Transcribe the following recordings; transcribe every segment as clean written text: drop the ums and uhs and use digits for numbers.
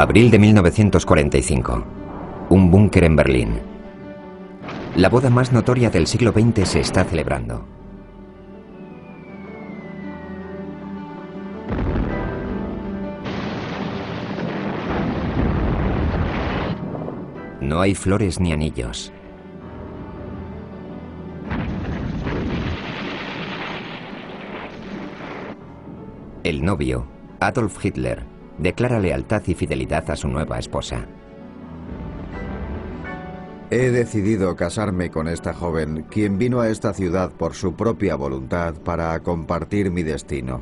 Abril de 1945. Un búnker en Berlín. La boda más notoria del siglo XX se está celebrando. No hay flores ni anillos. El novio, Adolf Hitler, declara lealtad y fidelidad a su nueva esposa. He decidido casarme con esta joven, quien vino a esta ciudad por su propia voluntad para compartir mi destino.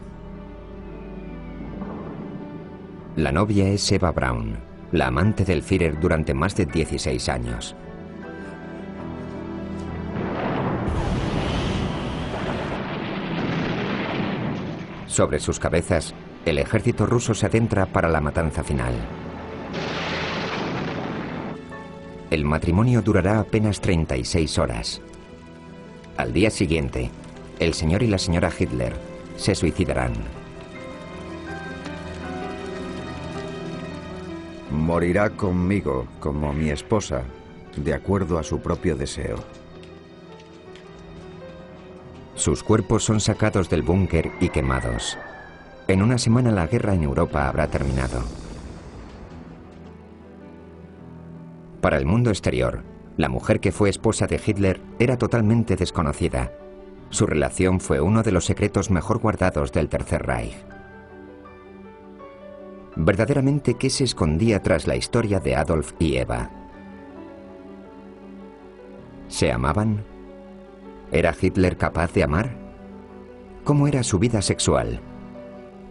La novia es Eva Braun, la amante del Führer durante más de 16 años. Sobre sus cabezas, el ejército ruso se adentra para la matanza final. El matrimonio durará apenas 36 horas. Al día siguiente, el señor y la señora Hitler se suicidarán. Morirá conmigo, como mi esposa, de acuerdo a su propio deseo. Sus cuerpos son sacados del búnker y quemados. En una semana la guerra en Europa habrá terminado. Para el mundo exterior, la mujer que fue esposa de Hitler era totalmente desconocida. Su relación fue uno de los secretos mejor guardados del Tercer Reich. Verdaderamente, ¿qué se escondía tras la historia de Adolf y Eva? ¿Se amaban? ¿Era Hitler capaz de amar? ¿Cómo era su vida sexual?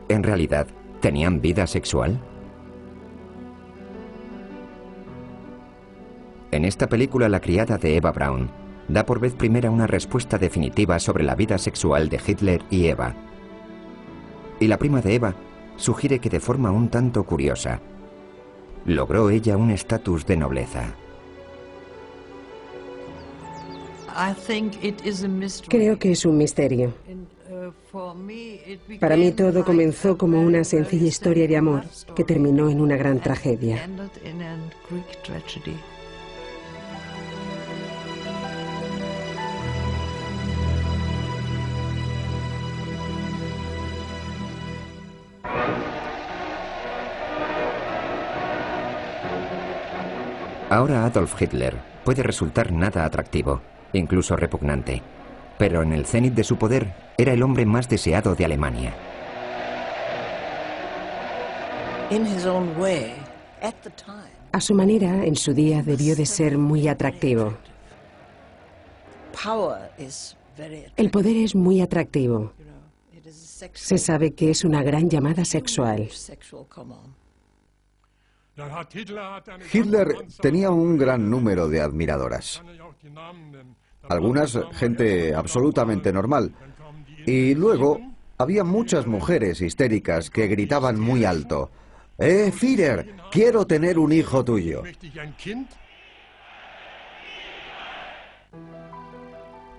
¿En realidad, tenían vida sexual? En esta película, la criada de Eva Braun da por vez primera una respuesta definitiva sobre la vida sexual de Hitler y Eva. Y la prima de Eva sugiere que de forma un tanto curiosa, logró ella un estatus de nobleza. Creo que es un misterio. Para mí todo comenzó como una sencilla historia de amor que terminó en una gran tragedia. Ahora Adolf Hitler puede resultar nada atractivo, incluso repugnante, pero en el cenit de su poder era el hombre más deseado de Alemania. A su manera, en su día debió de ser muy atractivo. El poder es muy atractivo. Se sabe que es una gran llamada sexual. Hitler tenía un gran número de admiradoras. Algunas gente absolutamente normal. Y luego había muchas mujeres histéricas que gritaban muy alto: Führer, quiero tener un hijo tuyo.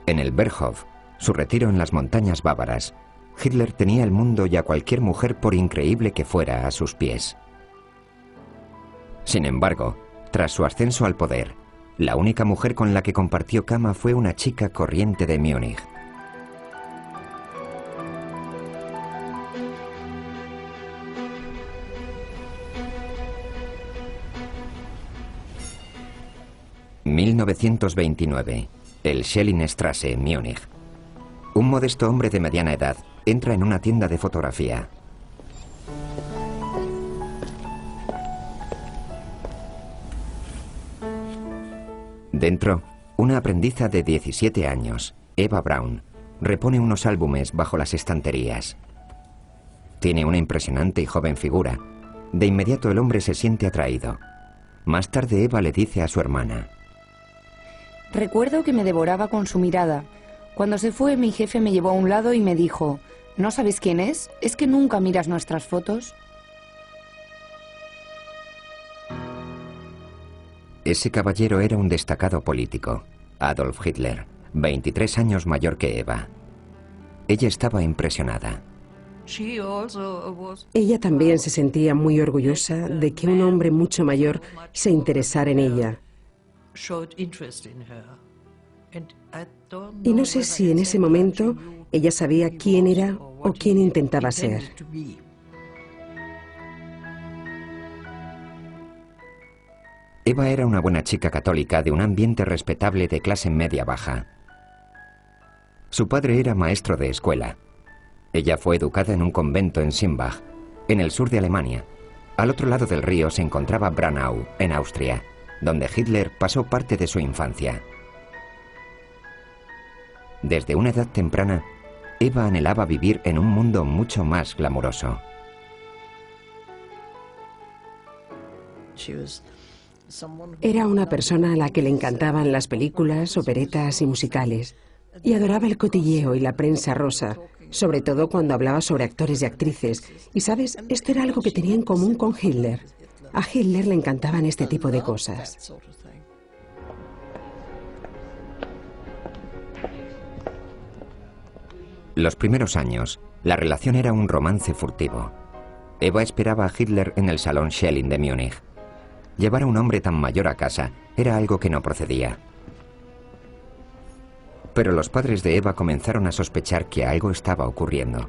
En el Berghof, su retiro en las montañas bávaras, Hitler tenía el mundo y a cualquier mujer, por increíble que fuera, a sus pies. Sin embargo, tras su ascenso al poder, la única mujer con la que compartió cama fue una chica corriente de Múnich. ...1929... el Schellingstrasse, Múnich. Un modesto hombre de mediana edad entra en una tienda de fotografía. Dentro, una aprendiza de 17 años, Eva Braun, repone unos álbumes bajo las estanterías. Tiene una impresionante y joven figura. De inmediato el hombre se siente atraído. Más tarde Eva le dice a su hermana: recuerdo que me devoraba con su mirada. Cuando se fue, mi jefe me llevó a un lado y me dijo: ¿no sabes quién es? ¿Es que nunca miras nuestras fotos? Ese caballero era un destacado político, Adolf Hitler, 23 años mayor que Eva. Ella estaba impresionada. Ella también se sentía muy orgullosa de que un hombre mucho mayor se interesara en ella. Y no sé si en ese momento ella sabía quién era o quién intentaba ser. Eva era una buena chica católica de un ambiente respetable de clase media-baja. Su padre era maestro de escuela. Ella fue educada en un convento en Simbach, en el sur de Alemania. Al otro lado del río se encontraba Braunau, en Austria, donde Hitler pasó parte de su infancia. Desde una edad temprana, Eva anhelaba vivir en un mundo mucho más glamuroso. Era una persona a la que le encantaban las películas, operetas y musicales, y adoraba el cotilleo y la prensa rosa, sobre todo cuando hablaba sobre actores y actrices. Y sabes, esto era algo que tenía en común con Hitler. A Hitler le encantaban este tipo de cosas. Los primeros años, la relación era un romance furtivo. Eva esperaba a Hitler en el Salón Schelling de Múnich. Llevar a un hombre tan mayor a casa era algo que no procedía. Pero los padres de Eva comenzaron a sospechar que algo estaba ocurriendo.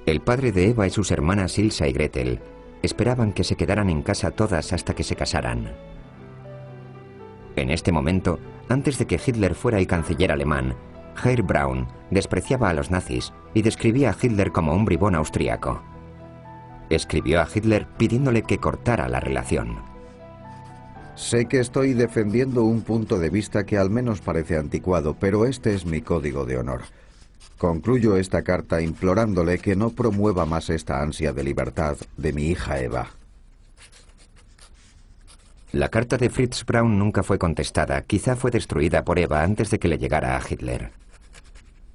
El padre de Eva y sus hermanas Ilsa y Gretel esperaban que se quedaran en casa todas hasta que se casaran. En este momento, antes de que Hitler fuera el canciller alemán, Herr Braun despreciaba a los nazis y describía a Hitler como un bribón austríaco. Escribió a Hitler pidiéndole que cortara la relación. Sé que estoy defendiendo un punto de vista que al menos parece anticuado, pero este es mi código de honor. Concluyo esta carta implorándole que no promueva más esta ansia de libertad de mi hija Eva. La carta de Fritz Braun nunca fue contestada, quizá fue destruida por Eva antes de que le llegara a Hitler.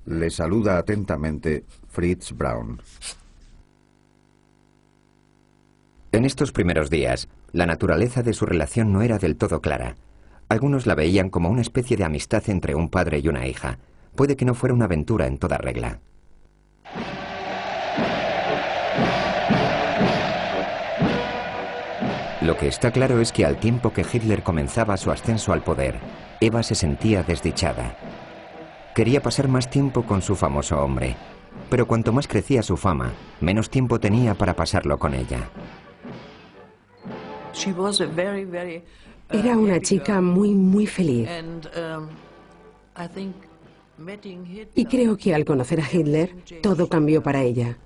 Le saluda atentamente Fritz Braun. En estos primeros días, la naturaleza de su relación no era del todo clara. Algunos la veían como una especie de amistad entre un padre y una hija. Puede que no fuera una aventura en toda regla. Lo que está claro es que al tiempo que Hitler comenzaba su ascenso al poder, Eva se sentía desdichada. Quería pasar más tiempo con su famoso hombre, pero cuanto más crecía su fama, menos tiempo tenía para pasarlo con ella. Era una chica muy feliz. Y creo que al conocer a Hitler, todo cambió para ella.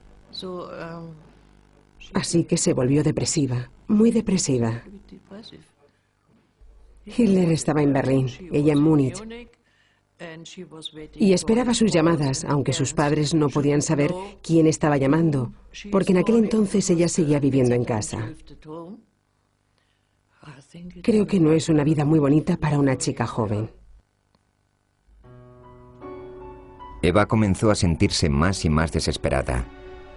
Así que se volvió depresiva, muy depresiva. Hitler estaba en Berlín, ella en Múnich. Y esperaba sus llamadas, aunque sus padres no podían saber quién estaba llamando, porque en aquel entonces ella seguía viviendo en casa. Creo que no es una vida muy bonita para una chica joven. Eva comenzó a sentirse más y más desesperada.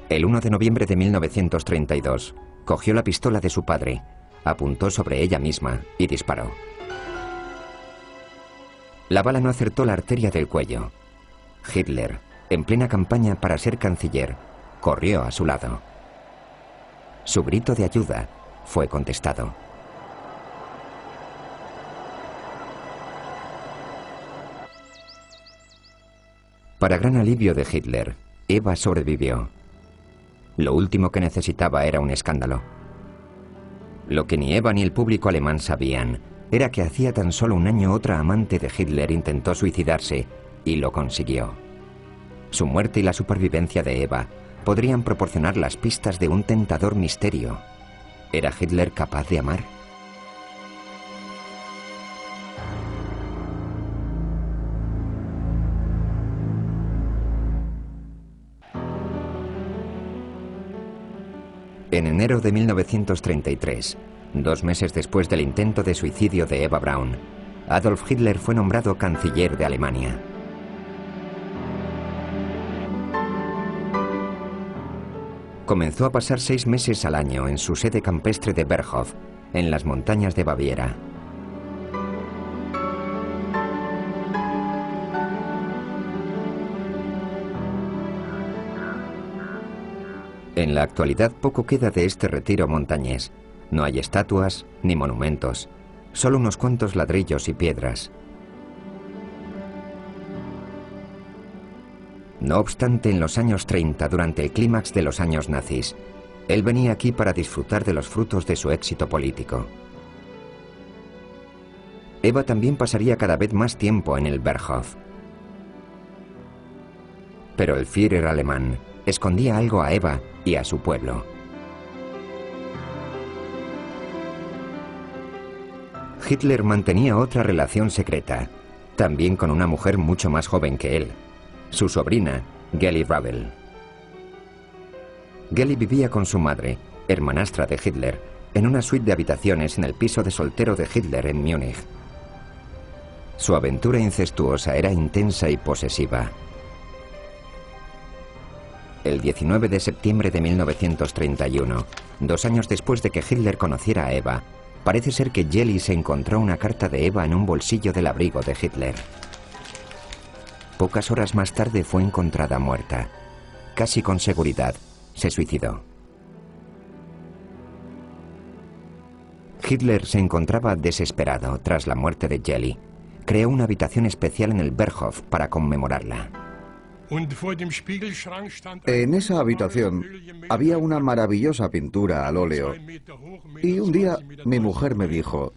El 1 de noviembre de 1932, cogió la pistola de su padre, apuntó sobre ella misma y disparó. La bala no acertó la arteria del cuello. Hitler, en plena campaña para ser canciller, corrió a su lado. Su grito de ayuda fue contestado. Para gran alivio de Hitler, Eva sobrevivió. Lo último que necesitaba era un escándalo. Lo que ni Eva ni el público alemán sabían era que hacía tan solo un año otra amante de Hitler intentó suicidarse y lo consiguió. Su muerte y la supervivencia de Eva podrían proporcionar las pistas de un tentador misterio. ¿Era Hitler capaz de amar? En enero de 1933, 2 meses después del intento de suicidio de Eva Braun, Adolf Hitler fue nombrado canciller de Alemania. Comenzó a pasar 6 meses al año en su sede campestre de Berghof, en las montañas de Baviera. En la actualidad poco queda de este retiro montañés. No hay estatuas ni monumentos, solo unos cuantos ladrillos y piedras. No obstante, en los años 30, durante el clímax de los años nazis, él venía aquí para disfrutar de los frutos de su éxito político. Eva también pasaría cada vez más tiempo en el Berghof. Pero el Führer alemán escondía algo a Eva y a su pueblo. Hitler mantenía otra relación secreta, también con una mujer mucho más joven que él, su sobrina, Geli Ravel. Geli vivía con su madre, hermanastra de Hitler, en una suite de habitaciones en el piso de soltero de Hitler en Múnich. Su aventura incestuosa era intensa y posesiva. El 19 de septiembre de 1931, 2 años después de que Hitler conociera a Eva, parece ser que Geli se encontró una carta de Eva en un bolsillo del abrigo de Hitler. Pocas horas más tarde fue encontrada muerta. Casi con seguridad, se suicidó. Hitler se encontraba desesperado tras la muerte de Geli. Creó una habitación especial en el Berghof para conmemorarla. En esa habitación había una maravillosa pintura al óleo. Y un día mi mujer me dijo: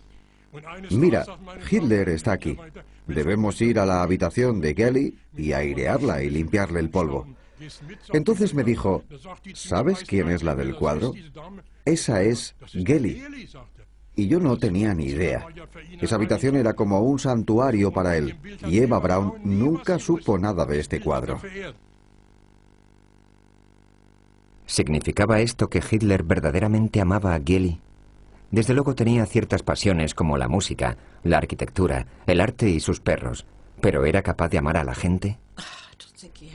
mira, Hitler está aquí. Debemos ir a la habitación de Geli y airearla y limpiarle el polvo. Entonces me dijo: ¿sabes quién es la del cuadro? Esa es Geli. Y yo no tenía ni idea. Esa habitación era como un santuario para él, y Eva Braun nunca supo nada de este cuadro. ¿Significaba esto que Hitler verdaderamente amaba a Geli? Desde luego tenía ciertas pasiones como la música, la arquitectura, el arte y sus perros, pero ¿era capaz de amar a la gente?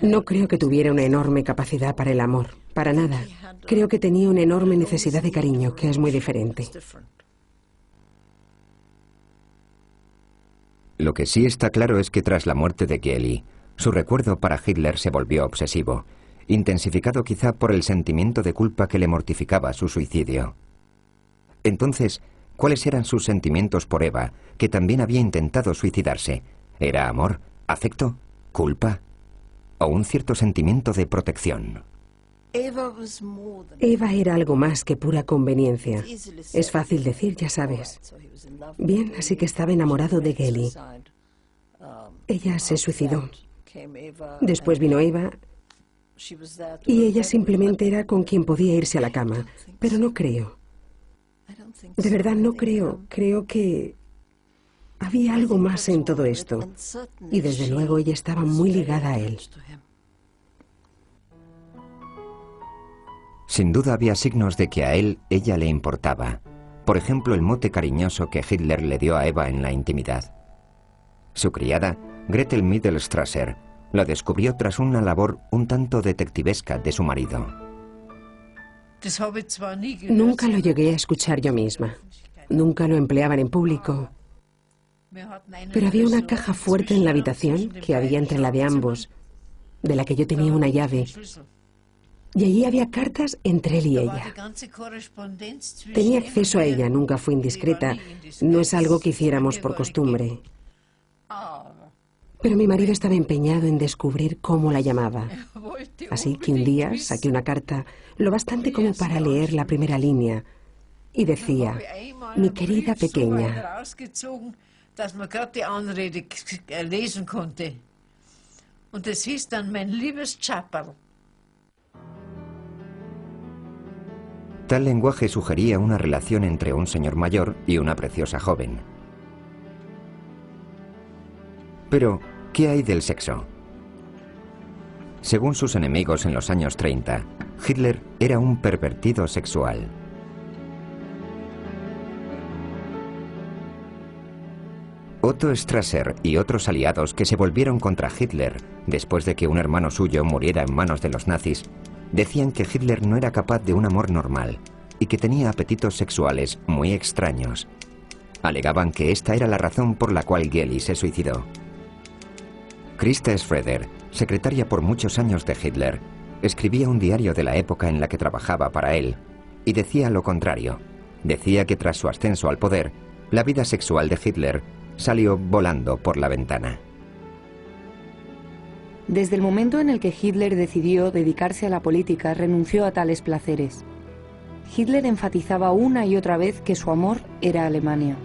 No creo que tuviera una enorme capacidad para el amor, para nada. Creo que tenía una enorme necesidad de cariño, que es muy diferente. Lo que sí está claro es que tras la muerte de Geli, su recuerdo para Hitler se volvió obsesivo, intensificado quizá por el sentimiento de culpa que le mortificaba su suicidio. Entonces, ¿cuáles eran sus sentimientos por Eva, que también había intentado suicidarse? ¿Era amor, afecto, culpa o un cierto sentimiento de protección? Eva era algo más que pura conveniencia. Es fácil decir, ya sabes. Bien, así que estaba enamorado de Geli. Ella se suicidó. Después vino Eva y ella simplemente era con quien podía irse a la cama. Pero no creo. De verdad no creo. Creo que había algo más en todo esto. Y desde luego ella estaba muy ligada a él. Sin duda había signos de que a él ella le importaba. Por ejemplo, el mote cariñoso que Hitler le dio a Eva en la intimidad. Su criada, Gretel Mittelstrasser, la descubrió tras una labor un tanto detectivesca de su marido. Nunca lo llegué a escuchar yo misma. Nunca lo empleaban en público. Pero había una caja fuerte en la habitación que había entre la de ambos, de la que yo tenía una llave. Y allí había cartas entre él y ella. Tenía acceso a ella, nunca fue indiscreta. No es algo que hiciéramos por costumbre. Pero mi marido estaba empeñado en descubrir cómo la llamaba. Así que un día saqué una carta, lo bastante como para leer la primera línea. Y decía: mi querida pequeña. Tal lenguaje sugería una relación entre un señor mayor y una preciosa joven. Pero, ¿qué hay del sexo? Según sus enemigos en los años 30, Hitler era un pervertido sexual. Otto Strasser y otros aliados que se volvieron contra Hitler después de que un hermano suyo muriera en manos de los nazis, decían que Hitler no era capaz de un amor normal y que tenía apetitos sexuales muy extraños. Alegaban que esta era la razón por la cual Geli se suicidó. Christa Schroeder, secretaria por muchos años de Hitler, escribía un diario de la época en la que trabajaba para él, y decía lo contrario. Decía que tras su ascenso al poder, la vida sexual de Hitler salió volando por la ventana. Desde el momento en el que Hitler decidió dedicarse a la política, renunció a tales placeres. Hitler enfatizaba una y otra vez que su amor era Alemania.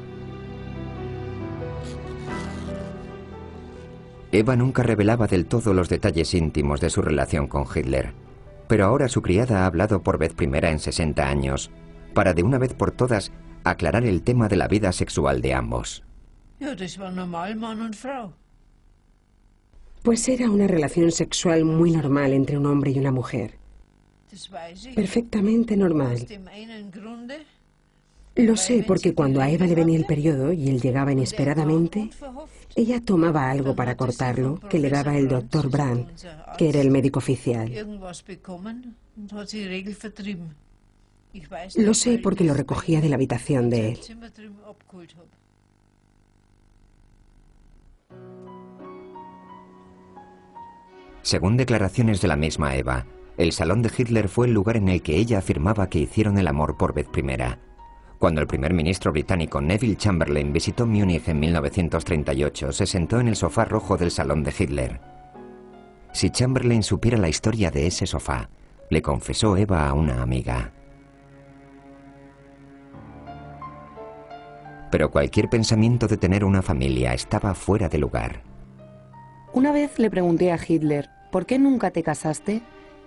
Eva nunca revelaba del todo los detalles íntimos de su relación con Hitler, pero ahora su criada ha hablado por vez primera en 60 años, para de una vez por todas aclarar el tema de la vida sexual de ambos. Pues era una relación sexual muy normal entre un hombre y una mujer. Perfectamente normal. Lo sé porque cuando a Eva le venía el periodo y él llegaba inesperadamente, ella tomaba algo para cortarlo que le daba el doctor Brandt, que era el médico oficial. Lo sé porque lo recogía de la habitación de él. Según declaraciones de la misma Eva, el salón de Hitler fue el lugar en el que ella afirmaba que hicieron el amor por vez primera. Cuando el primer ministro británico Neville Chamberlain visitó Múnich en 1938, se sentó en el sofá rojo del salón de Hitler. Si Chamberlain supiera la historia de ese sofá, le confesó Eva a una amiga. Pero cualquier pensamiento de tener una familia estaba fuera de lugar. Una vez le pregunté a Hitler, ¿por qué nunca te casaste?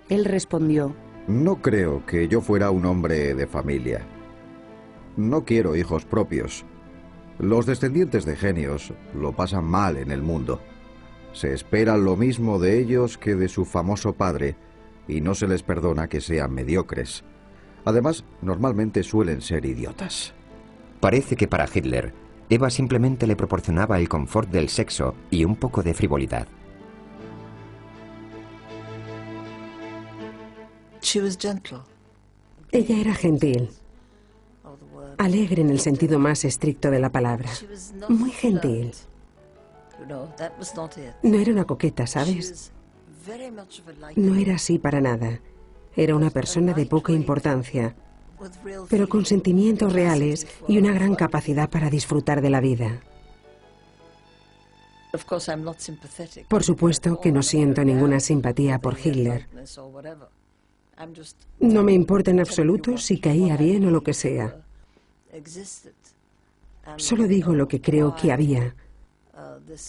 Él respondió, no creo que yo fuera un hombre de familia. No quiero hijos propios. Los descendientes de genios lo pasan mal en el mundo. Se espera lo mismo de ellos que de su famoso padre, y no se les perdona que sean mediocres. Además, normalmente suelen ser idiotas. Parece que para Hitler, Eva simplemente le proporcionaba el confort del sexo y un poco de frivolidad. Ella era gentil, alegre en el sentido más estricto de la palabra, muy gentil. No era una coqueta, ¿sabes? No era así para nada. Era una persona de poca importancia, pero con sentimientos reales y una gran capacidad para disfrutar de la vida. Por supuesto que no siento ninguna simpatía por Hitler. No me importa en absoluto si caía bien o lo que sea. Solo digo lo que creo que había.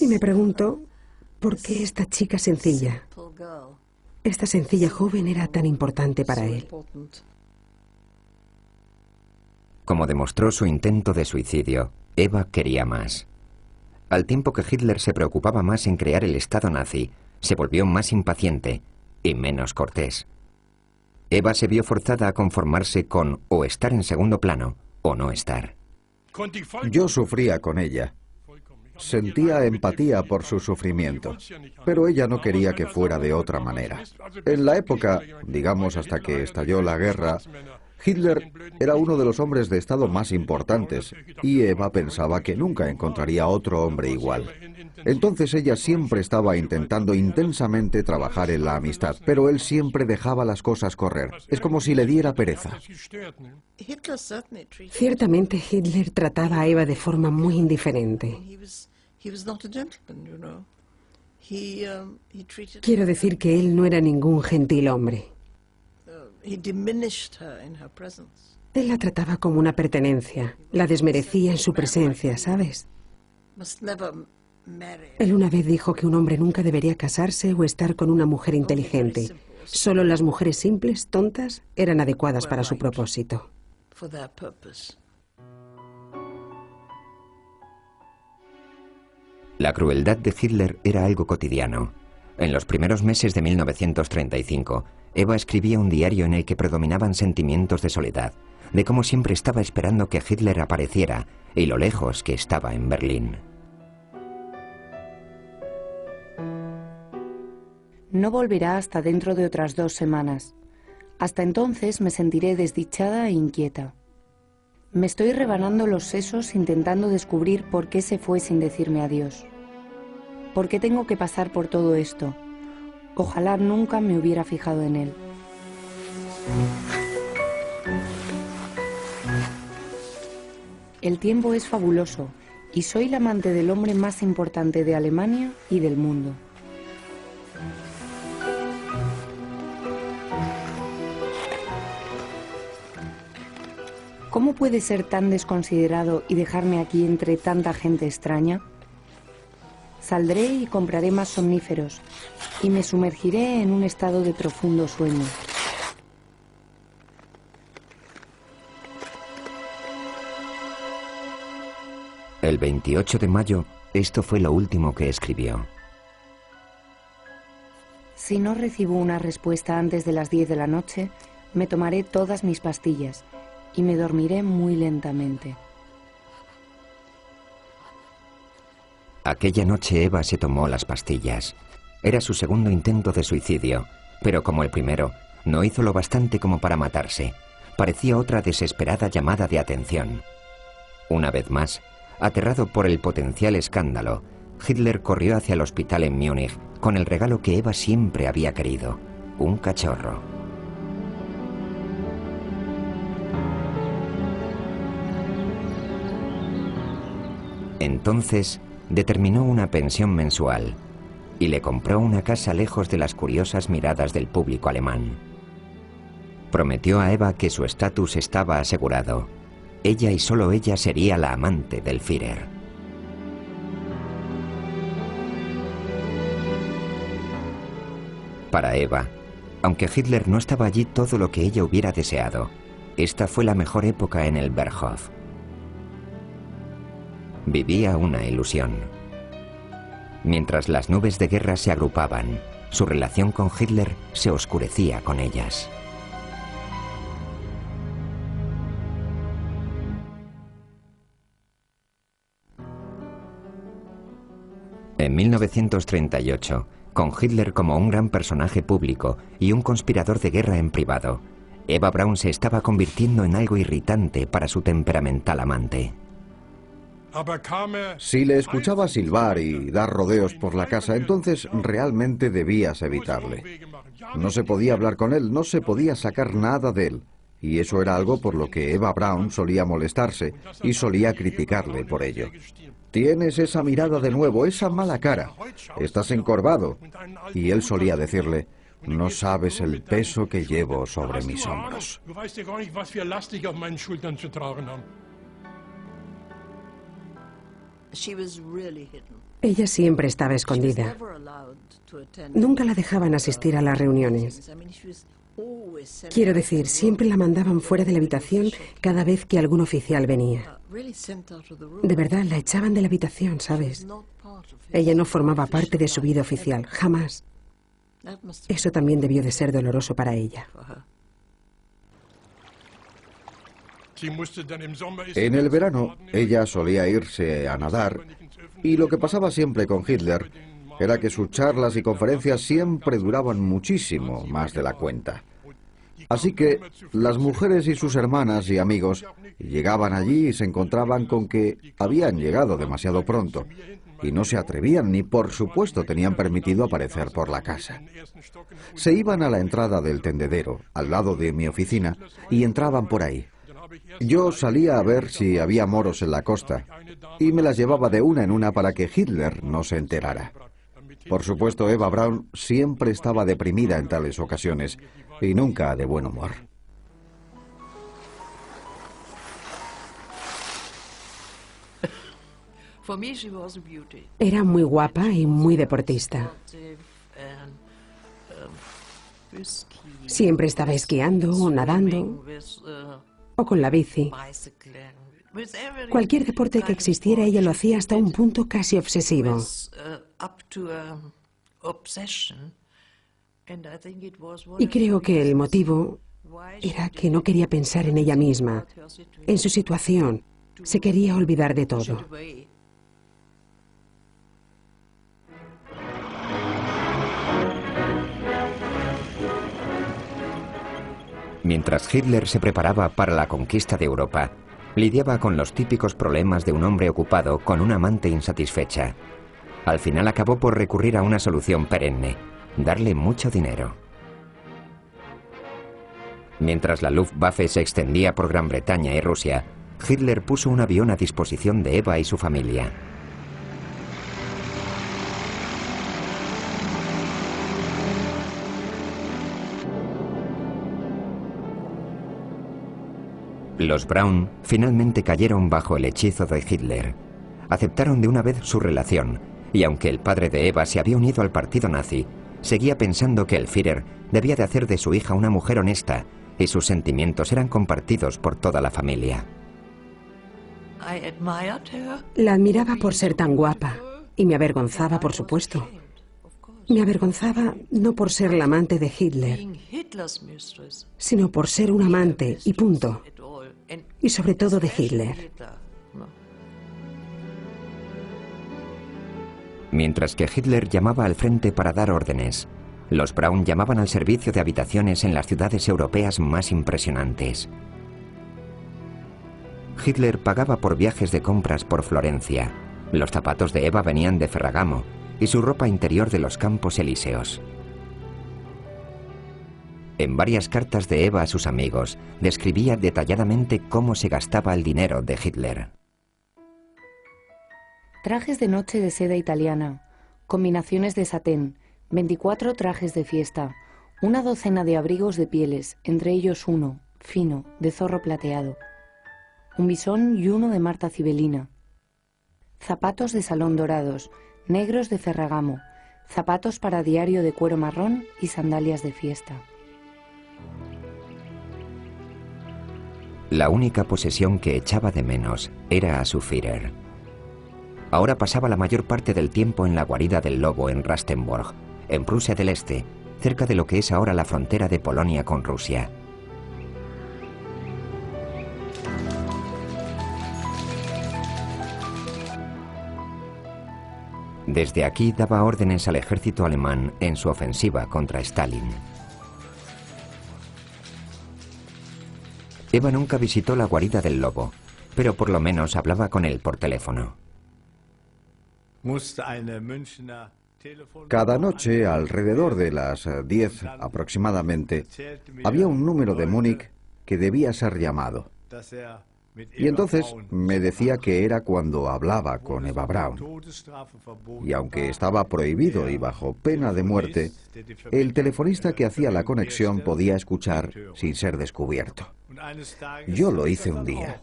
Y me pregunto, ¿por qué esta chica sencilla, esta sencilla joven era tan importante para él? Como demostró su intento de suicidio, Eva quería más. Al tiempo que Hitler se preocupaba más en crear el Estado nazi, se volvió más impaciente y menos cortés. Eva se vio forzada a conformarse con o estar en segundo plano o no estar. Yo sufría con ella. Sentía empatía por su sufrimiento, pero ella no quería que fuera de otra manera. En la época, digamos hasta que estalló la guerra, Hitler era uno de los hombres de Estado más importantes y Eva pensaba que nunca encontraría otro hombre igual. Entonces ella siempre estaba intentando intensamente trabajar en la amistad, pero él siempre dejaba las cosas correr. Es como si le diera pereza. Ciertamente Hitler trataba a Eva de forma muy indiferente. Quiero decir que él no era ningún gentil hombre. Él la trataba como una pertenencia, la desmerecía en su presencia, ¿sabes? Él una vez dijo que un hombre nunca debería casarse o estar con una mujer inteligente. Solo las mujeres simples, tontas, eran adecuadas para su propósito. La crueldad de Hitler era algo cotidiano. En los primeros meses de 1935, Eva escribía un diario en el que predominaban sentimientos de soledad, de cómo siempre estaba esperando que Hitler apareciera y lo lejos que estaba en Berlín. No volverá hasta dentro de otras 2 semanas. Hasta entonces me sentiré desdichada e inquieta. Me estoy rebanando los sesos intentando descubrir por qué se fue sin decirme adiós. ¿Por qué tengo que pasar por todo esto? Ojalá nunca me hubiera fijado en él. El tiempo es fabuloso y soy la amante del hombre más importante de Alemania y del mundo. ¿Cómo puede ser tan desconsiderado y dejarme aquí entre tanta gente extraña? Saldré y compraré más somníferos y me sumergiré en un estado de profundo sueño. El 28 de mayo, esto fue lo último que escribió. Si no recibo una respuesta antes de las 10 de la noche, me tomaré todas mis pastillas y me dormiré muy lentamente. Aquella noche Eva se tomó las pastillas. Era su segundo intento de suicidio, pero como el primero, no hizo lo bastante como para matarse. Parecía otra desesperada llamada de atención. Una vez más, aterrado por el potencial escándalo, Hitler corrió hacia el hospital en Múnich con el regalo que Eva siempre había querido, un cachorro. Entonces, determinó una pensión mensual y le compró una casa lejos de las curiosas miradas del público alemán. Prometió a Eva que su estatus estaba asegurado. Ella y solo ella sería la amante del Führer. Para Eva, aunque Hitler no estaba allí todo lo que ella hubiera deseado, esta fue la mejor época en el Berghof. Vivía una ilusión. Mientras las nubes de guerra se agrupaban, su relación con Hitler se oscurecía con ellas. En 1938, con Hitler como un gran personaje público y un conspirador de guerra en privado, Eva Braun se estaba convirtiendo en algo irritante para su temperamental amante. Si le escuchaba silbar y dar rodeos por la casa, entonces realmente debías evitarle. No se podía hablar con él, no se podía sacar nada de él. Y eso era algo por lo que Eva Braun solía molestarse y solía criticarle por ello. Tienes esa mirada de nuevo, esa mala cara. Estás encorvado. Y él solía decirle, no sabes el peso que llevo sobre mis hombros. Ella siempre estaba escondida. Nunca la dejaban asistir a las reuniones. Quiero decir, siempre la mandaban fuera de la habitación cada vez que algún oficial venía. De verdad, la echaban de la habitación, ¿sabes? Ella no formaba parte de su vida oficial, jamás. Eso también debió de ser doloroso para ella. En el verano, ella solía irse a nadar, y lo que pasaba siempre con Hitler era que sus charlas y conferencias siempre duraban muchísimo más de la cuenta. Así que las mujeres y sus hermanas y amigos llegaban allí y se encontraban con que habían llegado demasiado pronto y no se atrevían ni por supuesto tenían permitido aparecer por la casa. Se iban a la entrada del tendedero, al lado de mi oficina, y entraban por ahí. Yo salía a ver si había moros en la costa y me las llevaba de una en una para que Hitler no se enterara. Por supuesto, Eva Braun siempre estaba deprimida en tales ocasiones y nunca de buen humor. Era muy guapa y muy deportista. Siempre estaba esquiando o nadando o con la bici. Cualquier deporte que existiera, ella lo hacía hasta un punto casi obsesivo. Y creo que el motivo era que no quería pensar en ella misma, en su situación. Se quería olvidar de todo. Mientras Hitler se preparaba para la conquista de Europa, lidiaba con los típicos problemas de un hombre ocupado con una amante insatisfecha. Al final acabó por recurrir a una solución perenne. darle mucho dinero. Mientras la Luftwaffe se extendía por Gran Bretaña y Rusia, Hitler puso un avión a disposición de Eva y su familia. Los Braun finalmente cayeron bajo el hechizo de Hitler. Aceptaron de una vez su relación, y aunque el padre de Eva se había unido al partido nazi, seguía pensando que el Führer debía de hacer de su hija una mujer honesta, y sus sentimientos eran compartidos por toda la familia. La admiraba por ser tan guapa, y me avergonzaba, por supuesto. Me avergonzaba no por ser la amante de Hitler, sino por ser un amante, y punto. Y sobre todo de Hitler. Mientras que Hitler llamaba al frente para dar órdenes, los Braun llamaban al servicio de habitaciones en las ciudades europeas más impresionantes. Hitler pagaba por viajes de compras por Florencia. Los zapatos de Eva venían de Ferragamo y su ropa interior de los Campos Elíseos. En varias cartas de Eva a sus amigos, describía detalladamente cómo se gastaba el dinero de Hitler. Trajes de noche de seda italiana, combinaciones de satén, 24 trajes de fiesta, una docena de abrigos de pieles, entre ellos uno, fino, de zorro plateado, un bisón y uno de Marta Cibelina, zapatos de salón dorados, negros de Ferragamo, zapatos para diario de cuero marrón y sandalias de fiesta. La única posesión que echaba de menos era a su Führer. Ahora pasaba la mayor parte del tiempo en la guarida del lobo en Rastenburg, en Prusia del Este, cerca de lo que es ahora la frontera de Polonia con Rusia. Desde aquí daba órdenes al ejército alemán en su ofensiva contra Stalin. Eva nunca visitó la guarida del lobo, pero por lo menos hablaba con él por teléfono. Cada noche, alrededor de las 10 aproximadamente, había un número de Múnich que debía ser llamado. Y entonces me decía que era cuando hablaba con Eva Braun. Y aunque estaba prohibido y bajo pena de muerte, el telefonista que hacía la conexión podía escuchar sin ser descubierto. Yo lo hice un día.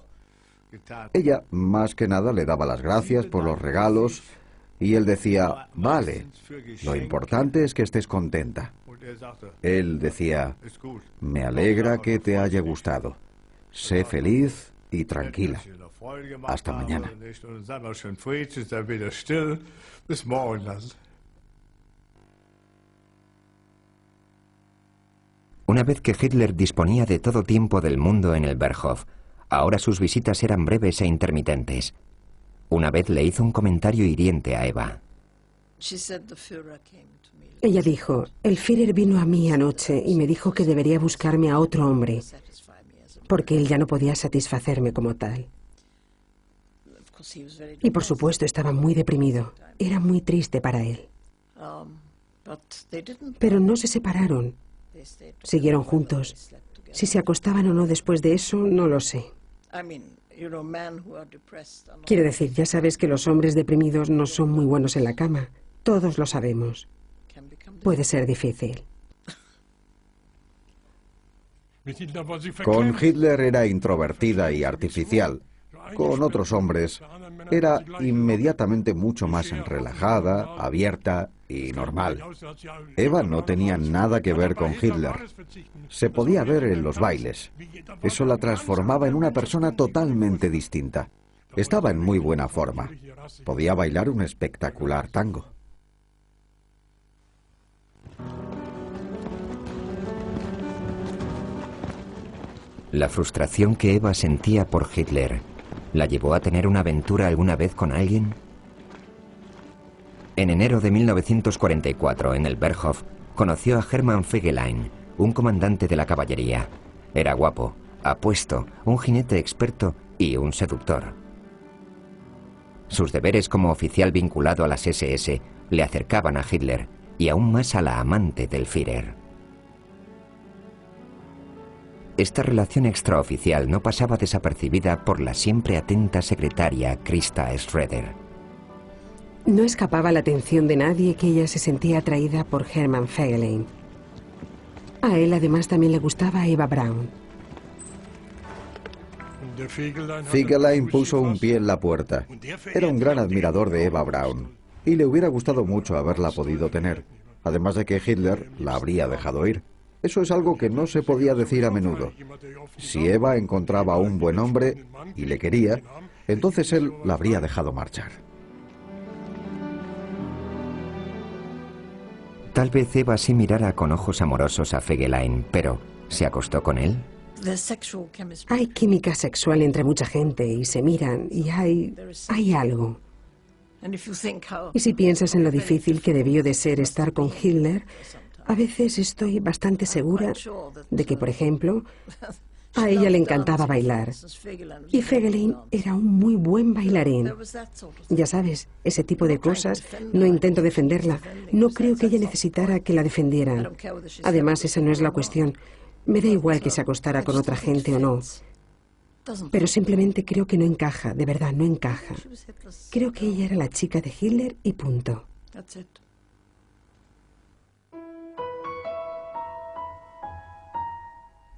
Ella, más que nada, le daba las gracias por los regalos y él decía, vale, lo importante es que estés contenta. Él decía, me alegra que te haya gustado. Sé feliz y tranquila. Hasta mañana. Una vez que Hitler disponía de todo tiempo del mundo en el Berghof, ahora sus visitas eran breves e intermitentes. Una vez le hizo un comentario hiriente a Eva. Ella dijo, el Führer vino a mí anoche y me dijo que debería buscarme a otro hombre, porque él ya no podía satisfacerme como tal. Y por supuesto estaba muy deprimido. Era muy triste para él. Pero no se separaron. Siguieron juntos. Si se acostaban o no después de eso, no lo sé. Quiero decir, ya sabes que los hombres deprimidos no son muy buenos en la cama. Todos lo sabemos. Puede ser difícil. Con Hitler era introvertida y artificial. Con otros hombres era inmediatamente mucho más relajada, abierta y normal. Eva no tenía nada que ver con Hitler. Se podía ver en los bailes. Eso la transformaba en una persona totalmente distinta. Estaba en muy buena forma. Podía bailar un espectacular tango. La frustración que Eva sentía por Hitler la llevó a tener una aventura alguna vez con alguien. En enero de 1944, en el Berghof, conoció a Hermann Fegelein, un comandante de la caballería. Era guapo, apuesto, un jinete experto y un seductor. Sus deberes como oficial vinculado a las SS le acercaban a Hitler, y aún más a la amante del Führer. Esta relación extraoficial no pasaba desapercibida por la siempre atenta secretaria Christa Schroeder. No escapaba la atención de nadie que ella se sentía atraída por Hermann Fegelein. A él además también le gustaba Eva Braun. Fegelein puso un pie en la puerta. Era un gran admirador de Eva Braun y le hubiera gustado mucho haberla podido tener, además de que Hitler la habría dejado ir. Eso es algo que no se podía decir a menudo. Si Eva encontraba a un buen hombre y le quería, entonces él la habría dejado marchar. Tal vez Eva sí mirara con ojos amorosos a Fegelein, pero ¿se acostó con él? Hay química sexual entre mucha gente y se miran y hay algo. Y si piensas en lo difícil que debió de ser estar con Hitler, a veces estoy bastante segura de que, por ejemplo, a ella le encantaba bailar. Y Fegelein era un muy buen bailarín. Ya sabes, ese tipo de cosas, no intento defenderla. No creo que ella necesitara que la defendieran. Además, esa no es la cuestión. Me da igual que se acostara con otra gente o no. Pero simplemente creo que no encaja, de verdad, no encaja. Creo que ella era la chica de Hitler y punto.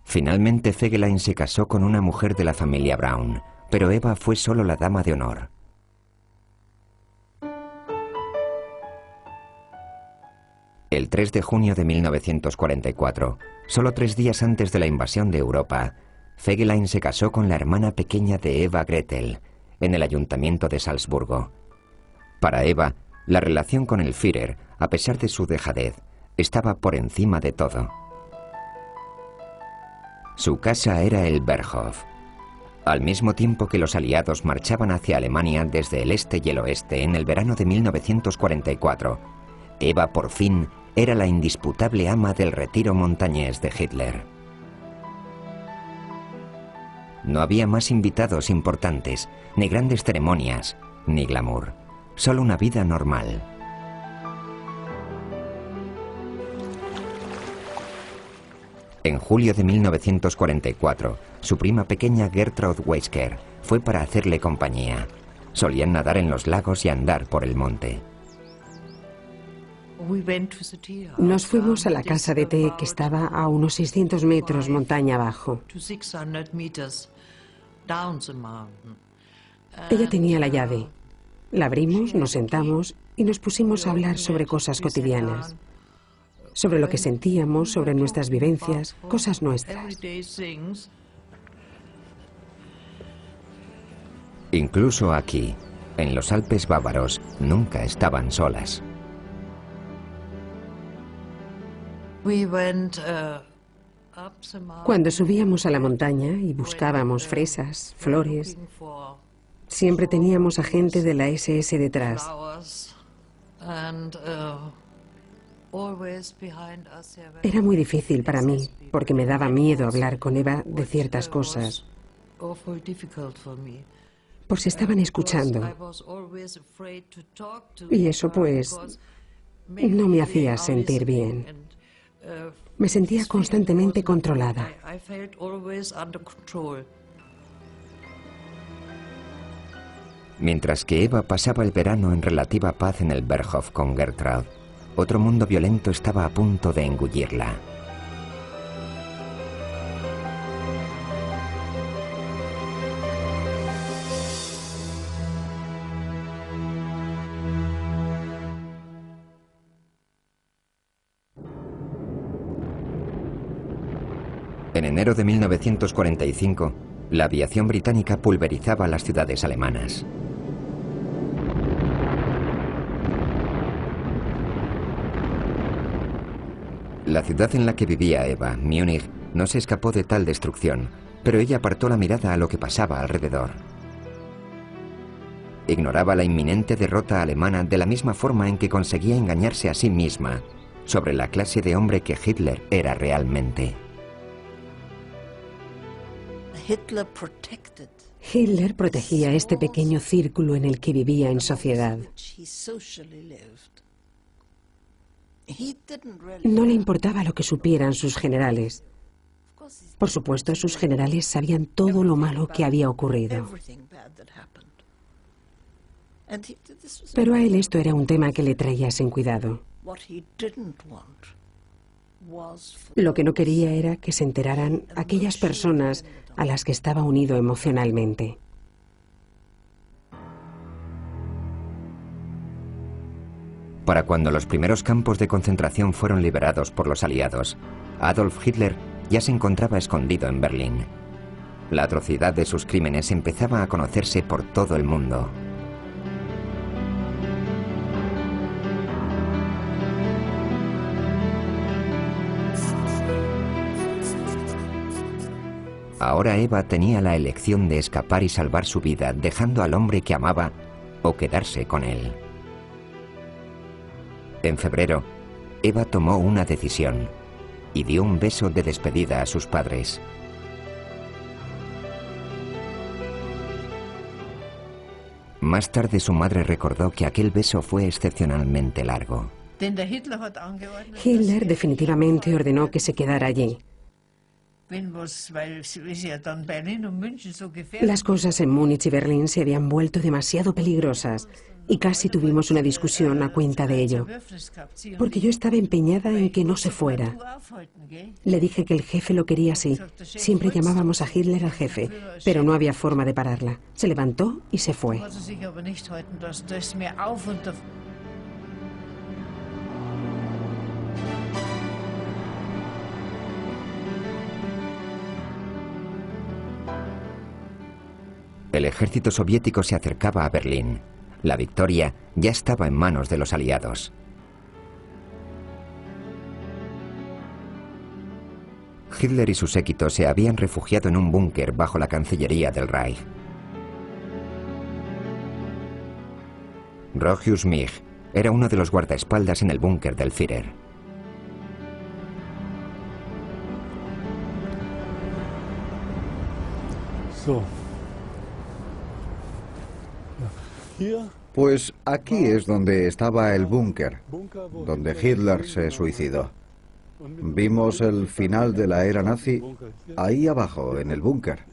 Finalmente Fegelein se casó con una mujer de la familia Braun, pero Eva fue solo la dama de honor. El 3 de junio de 1944, solo 3 días antes de la invasión de Europa, Fegelein se casó con la hermana pequeña de Eva, Gretel, en el ayuntamiento de Salzburgo. Para Eva, la relación con el Führer, a pesar de su dejadez, estaba por encima de todo. Su casa era el Berghof. Al mismo tiempo que los aliados marchaban hacia Alemania desde el este y el oeste en el verano de 1944, Eva por fin era la indisputable ama del retiro montañés de Hitler. No había más invitados importantes, ni grandes ceremonias, ni glamour, solo una vida normal. En julio de 1944, su prima pequeña Gertraud Weisker fue para hacerle compañía. Solían nadar en los lagos y andar por el monte. Nos fuimos a la casa de té que estaba a unos 600 metros montaña abajo. Ella tenía la llave. La abrimos, nos sentamos y nos pusimos a hablar sobre cosas cotidianas. Sobre lo que sentíamos, sobre nuestras vivencias, cosas nuestras. Incluso aquí, en los Alpes bávaros, nunca estaban solas. Cuando subíamos a la montaña y buscábamos fresas, flores, siempre teníamos a gente de la SS detrás. Era muy difícil para mí, porque me daba miedo hablar con Eva de ciertas cosas, por si estaban escuchando. Y eso, pues, no me hacía sentir bien. Me sentía constantemente controlada. Mientras que Eva pasaba el verano en relativa paz en el Berghof con Gertraud, otro mundo violento estaba a punto de engullirla. En enero de 1945, la aviación británica pulverizaba las ciudades alemanas. La ciudad en la que vivía Eva, Múnich, no se escapó de tal destrucción, pero ella apartó la mirada a lo que pasaba alrededor. Ignoraba la inminente derrota alemana de la misma forma en que conseguía engañarse a sí misma sobre la clase de hombre que Hitler era realmente. Hitler protegía este pequeño círculo en el que vivía en sociedad. No le importaba lo que supieran sus generales. Por supuesto, sus generales sabían todo lo malo que había ocurrido. Pero a él esto era un tema que le traía sin cuidado. Lo que no quería era que se enteraran aquellas personas a las que estaba unido emocionalmente. Para cuando los primeros campos de concentración fueron liberados por los aliados, Adolf Hitler ya se encontraba escondido en Berlín. La atrocidad de sus crímenes empezaba a conocerse por todo el mundo. Ahora Eva tenía la elección de escapar y salvar su vida dejando al hombre que amaba o quedarse con él. En febrero, Eva tomó una decisión y dio un beso de despedida a sus padres. Más tarde su madre recordó que aquel beso fue excepcionalmente largo. Hitler definitivamente ordenó que se quedara allí. Las cosas en Múnich y Berlín se habían vuelto demasiado peligrosas y casi tuvimos una discusión a cuenta de ello, porque yo estaba empeñada en que no se fuera. Le dije que el jefe lo quería así. Siempre llamábamos a Hitler al jefe, pero no había forma de pararla. Se levantó y se fue. El ejército soviético se acercaba a Berlín. La victoria ya estaba en manos de los aliados. Hitler y su séquito se habían refugiado en un búnker bajo la Cancillería del Reich. Rogius Mich era uno de los guardaespaldas en el búnker del Führer. Pues aquí es donde estaba el búnker, donde Hitler se suicidó. Vimos el final de la era nazi ahí abajo, en el búnker.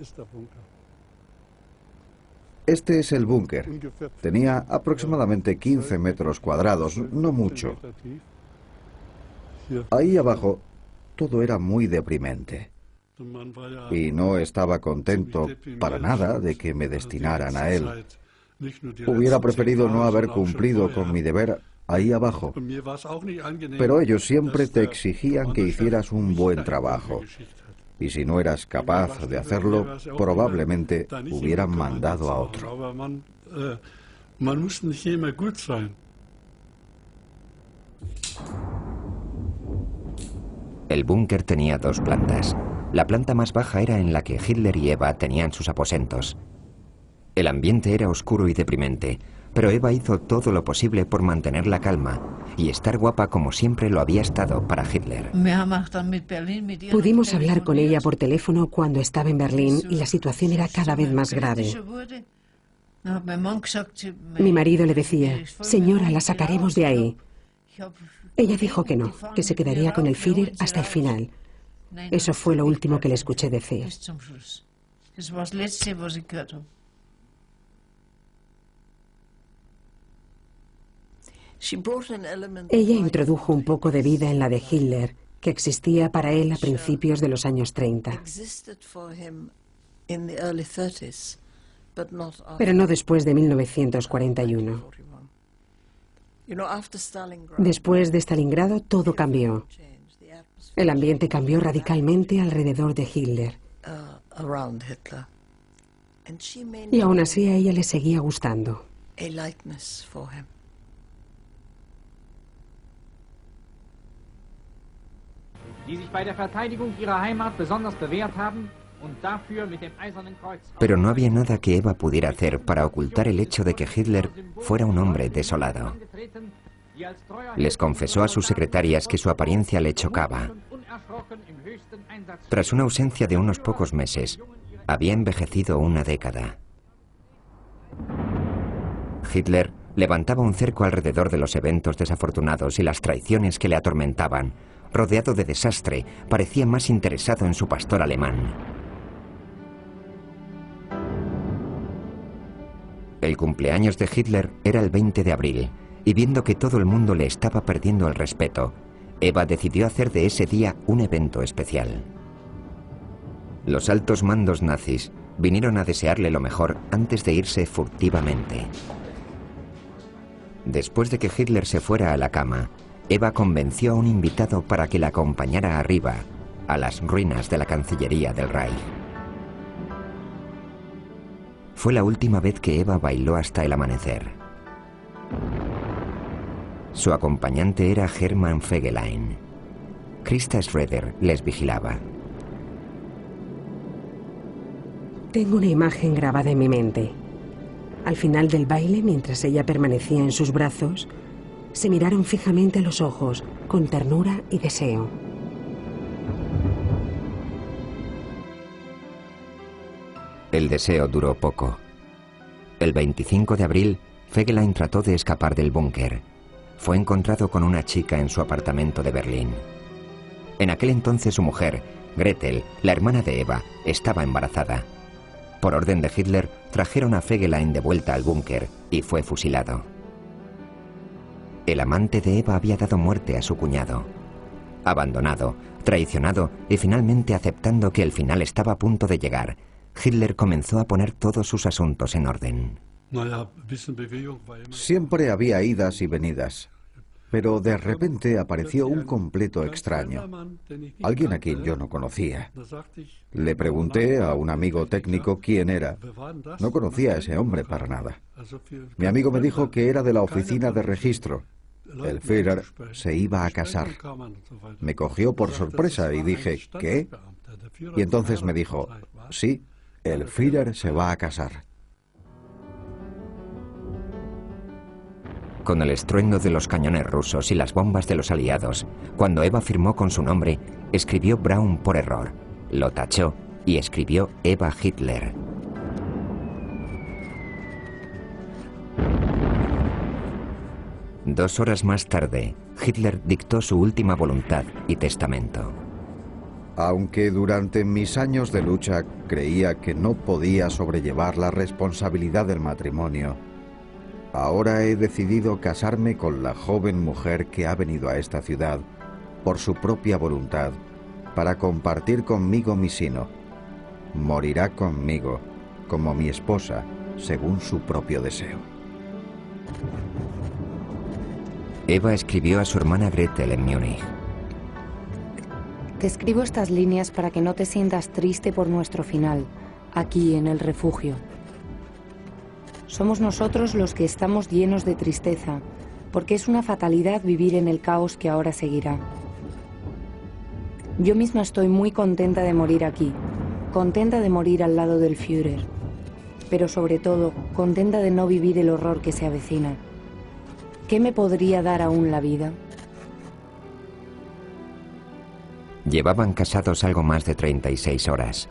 Este es el búnker. Tenía aproximadamente 15 metros cuadrados, no mucho. Ahí abajo todo era muy deprimente. Y no estaba contento para nada de que me destinaran a él. Hubiera preferido no haber cumplido con mi deber ahí abajo. Pero ellos siempre te exigían que hicieras un buen trabajo. Y si no eras capaz de hacerlo, probablemente hubieran mandado a otro. El búnker tenía 2 plantas. La planta más baja era en la que Hitler y Eva tenían sus aposentos. El ambiente era oscuro y deprimente, pero Eva hizo todo lo posible por mantener la calma y estar guapa como siempre lo había estado para Hitler. Pudimos hablar con ella por teléfono cuando estaba en Berlín y la situación era cada vez más grave. Mi marido le decía, señora, la sacaremos de ahí. Ella dijo que no, que se quedaría con el Führer hasta el final. Eso fue lo último que le escuché decir. Ella introdujo un poco de vida en la de Hitler, que existía para él a principios de los años 30. Pero no después de 1941. Después de Stalingrado todo cambió. El ambiente cambió radicalmente alrededor de Hitler. Y aún así a ella le seguía gustando. Pero no había nada que Eva pudiera hacer para ocultar el hecho de que Hitler fuera un hombre desolado. Les confesó a sus secretarias que su apariencia le chocaba. Tras una ausencia de unos pocos meses, había envejecido una década. Hitler Levantaba un cerco alrededor de los eventos desafortunados y las traiciones que le atormentaban. Rodeado de desastre, parecía más interesado en su pastor alemán. El cumpleaños de Hitler era el 20 de abril, y viendo que todo el mundo le estaba perdiendo el respeto, Eva decidió hacer de ese día un evento especial. Los altos mandos nazis vinieron a desearle lo mejor antes de irse furtivamente. Después de que Hitler se fuera a la cama, Eva convenció a un invitado para que la acompañara arriba, a las ruinas de la Cancillería del Reich. Fue la última vez que Eva bailó hasta el amanecer. Su acompañante era Hermann Fegelein. Christa Schroeder les vigilaba. Tengo una imagen grabada en mi mente. Al final del baile, mientras ella permanecía en sus brazos, se miraron fijamente a los ojos, con ternura y deseo. El deseo duró poco. El 25 de abril, Fegelein trató de escapar del búnker. Fue encontrado con una chica en su apartamento de Berlín. En aquel entonces su mujer, Gretel, la hermana de Eva, estaba embarazada. Por orden de Hitler, trajeron a Fegelein de vuelta al búnker y fue fusilado. El amante de Eva había dado muerte a su cuñado. Abandonado, traicionado y finalmente aceptando que el final estaba a punto de llegar, Hitler comenzó a poner todos sus asuntos en orden. Siempre había idas y venidas, pero de repente apareció un completo extraño, alguien a quien yo no conocía. Le pregunté a un amigo técnico quién era. No conocía a ese hombre para nada. Mi amigo me dijo que era de la oficina de registro. El Führer se iba a casar. Me cogió por sorpresa y dije, ¿qué? Y entonces me dijo, sí, el Führer se va a casar. Con el estruendo de los cañones rusos y las bombas de los aliados, cuando Eva firmó con su nombre, escribió Braun por error, lo tachó y escribió Eva Hitler. Dos horas más tarde, Hitler dictó su última voluntad y testamento. Aunque durante mis años de lucha creía que no podía sobrellevar la responsabilidad del matrimonio, ahora he decidido casarme con la joven mujer que ha venido a esta ciudad por su propia voluntad para compartir conmigo mi sino. Morirá conmigo como mi esposa según su propio deseo. Eva escribió a su hermana Gretel en Múnich. Te escribo estas líneas para que no te sientas triste por nuestro final, aquí en el refugio. Somos nosotros los que estamos llenos de tristeza, porque es una fatalidad vivir en el caos que ahora seguirá. Yo misma estoy muy contenta de morir aquí, contenta de morir al lado del Führer, pero sobre todo contenta de no vivir el horror que se avecina. ¿Qué me podría dar aún la vida? Llevaban casados algo más de 36 horas.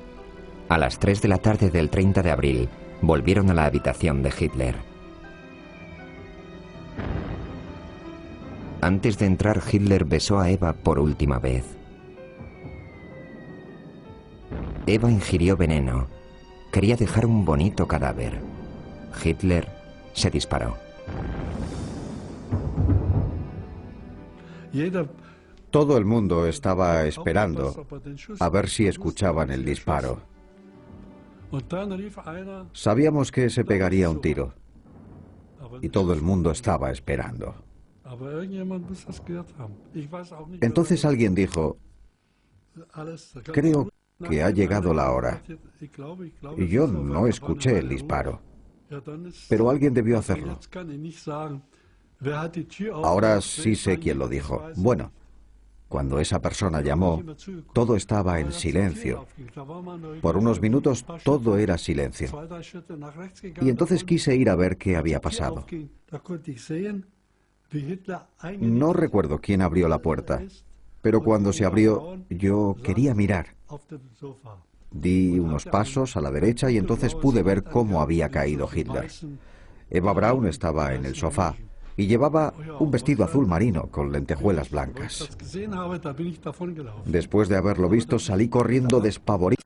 A las 3 de la tarde del 30 de abril, volvieron a la habitación de Hitler. Antes de entrar, Hitler besó a Eva por última vez. Eva ingirió veneno. Quería dejar un bonito cadáver. Hitler se disparó. Todo el mundo estaba esperando a ver si escuchaban el disparo. Sabíamos que se pegaría un tiro y todo el mundo estaba esperando. Entonces alguien dijo, creo que ha llegado la hora. Y yo no escuché el disparo, pero alguien debió hacerlo. Ahora sí sé quién lo dijo. Bueno, cuando esa persona llamó, todo estaba en silencio. Por unos minutos todo era silencio. Y entonces quise ir a ver qué había pasado. No recuerdo quién abrió la puerta, pero cuando se abrió, yo quería mirar. Di unos pasos a la derecha y entonces pude ver cómo había caído Hitler. Eva Braun estaba en el sofá y llevaba un vestido azul marino con lentejuelas blancas. Después de haberlo visto, salí corriendo despavorido.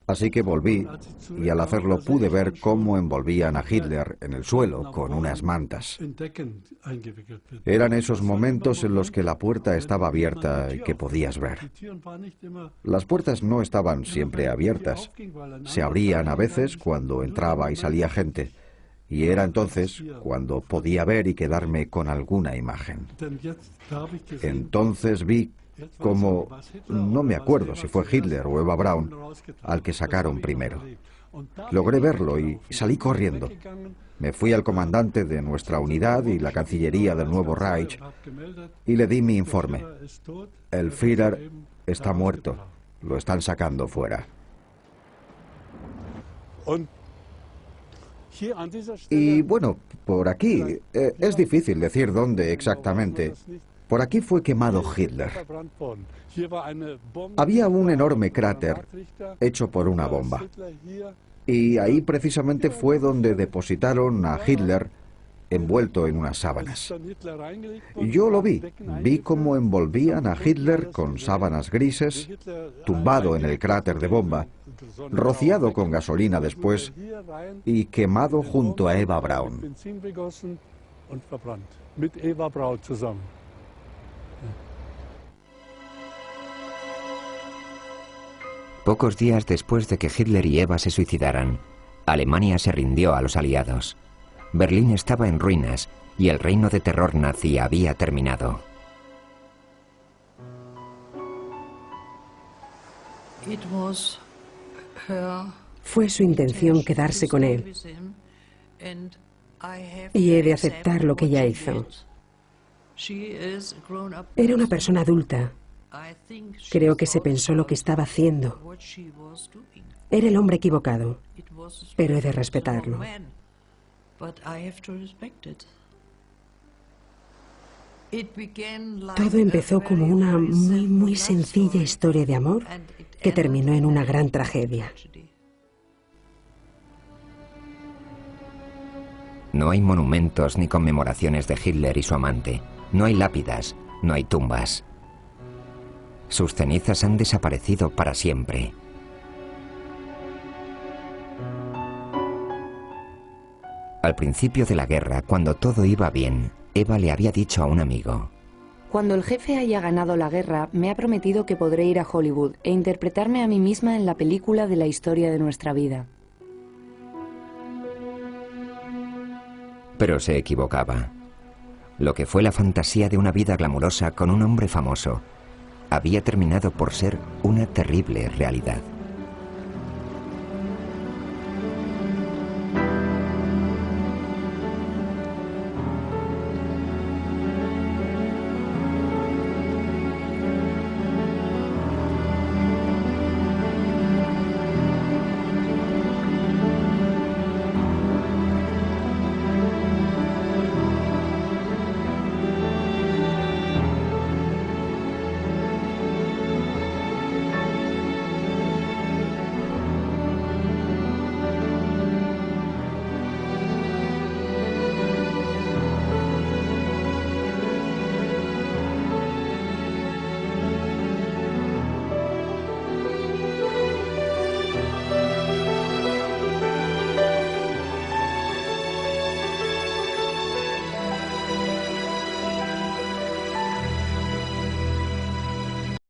Así que volví, y al hacerlo pude ver cómo envolvían a Hitler en el suelo con unas mantas. Eran esos momentos en los que la puerta estaba abierta y que podías ver. Las puertas no estaban siempre abiertas. Se abrían a veces cuando entraba y salía gente. Y era entonces cuando podía ver y quedarme con alguna imagen. Entonces vi como, no me acuerdo si fue Hitler o Eva Braun, al que sacaron primero. Logré verlo y salí corriendo. Me fui al comandante de nuestra unidad y la Cancillería del Nuevo Reich y le di mi informe. El Führer está muerto. Lo están sacando fuera. Y bueno, por aquí, es difícil decir dónde exactamente. Por aquí fue quemado Hitler. Había un enorme cráter hecho por una bomba. Y ahí precisamente fue donde depositaron a Hitler envuelto en unas sábanas. Yo lo vi cómo envolvían a Hitler con sábanas grises, tumbado en el cráter de bomba, rociado con gasolina después y quemado junto a Eva Braun. Pocos días después de que Hitler y Eva se suicidaran, Alemania se rindió a los aliados. Berlín estaba en ruinas y el reino de terror nazi había terminado. Fue su intención quedarse con él. Y he de aceptar lo que ella hizo. Era una persona adulta. Creo que se pensó lo que estaba haciendo. Era el hombre equivocado, pero he de respetarlo. Todo empezó como una muy sencilla historia de amor que terminó en una gran tragedia. No hay monumentos ni conmemoraciones de Hitler y su amante. No hay lápidas, no hay tumbas. Sus cenizas han desaparecido para siempre. Al principio de la guerra, cuando todo iba bien, Eva le había dicho a un amigo: cuando el jefe haya ganado la guerra, me ha prometido que podré ir a Hollywood e interpretarme a mí misma en la película de la historia de nuestra vida. Pero se equivocaba. Lo que fue la fantasía de una vida glamurosa con un hombre famoso había terminado por ser una terrible realidad.